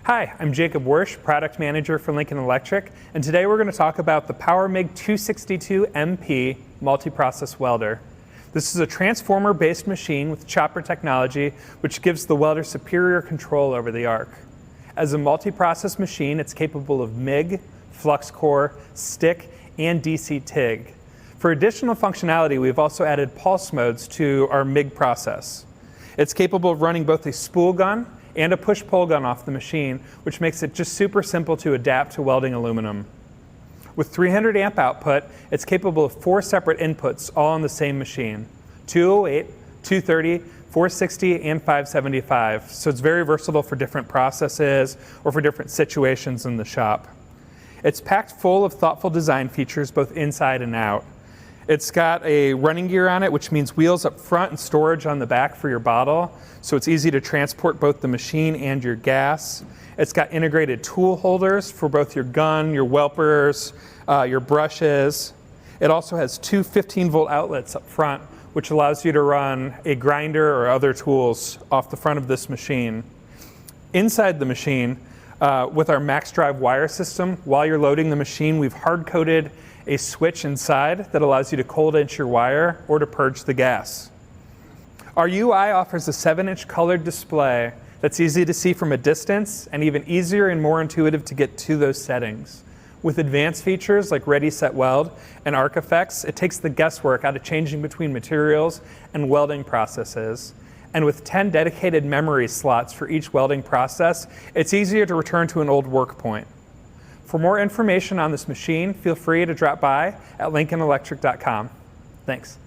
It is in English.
Hi, I'm Jacob Wersch, Product Manager for Lincoln Electric, and today we're going to talk about the POWER MIG 262MP multi-process welder. This is a transformer-based machine with chopper technology, which gives the welder superior control over the arc. As a multi-process machine, it's capable of MIG, flux core, stick, and DC TIG. For additional functionality, we've also added pulse modes to our MIG process. It's capable of running both a spool gun and a push-pull gun off the machine, which makes it just super simple to adapt to welding aluminum. With 300 amp output, it's capable of 4 separate inputs all on the same machine: 208, 230, 460, and 575. So it's very versatile for different processes or for different situations in the shop. It's packed full of thoughtful design features both inside and out. It's got a running gear on it, which means wheels up front and storage on the back for your bottle, so it's easy to transport both the machine and your gas. It's got integrated tool holders for both your gun, your welpers, your brushes. It also has 2 15-volt outlets up front, which allows you to run a grinder or other tools off the front of this machine. Inside the machine, with our max drive wire system, while you're loading the machine, we've hard-coded a switch inside that allows you to cold inch your wire or to purge the gas. Our UI offers a 7-inch colored display that's easy to see from a distance and even easier and more intuitive to get to those settings. With advanced features like Ready, Set, Weld and arc effects, it takes the guesswork out of changing between materials and welding processes. And with 10 dedicated memory slots for each welding process, it's easier to return to an old work point. For more information on this machine, feel free to drop by at lincolnelectric.com. Thanks.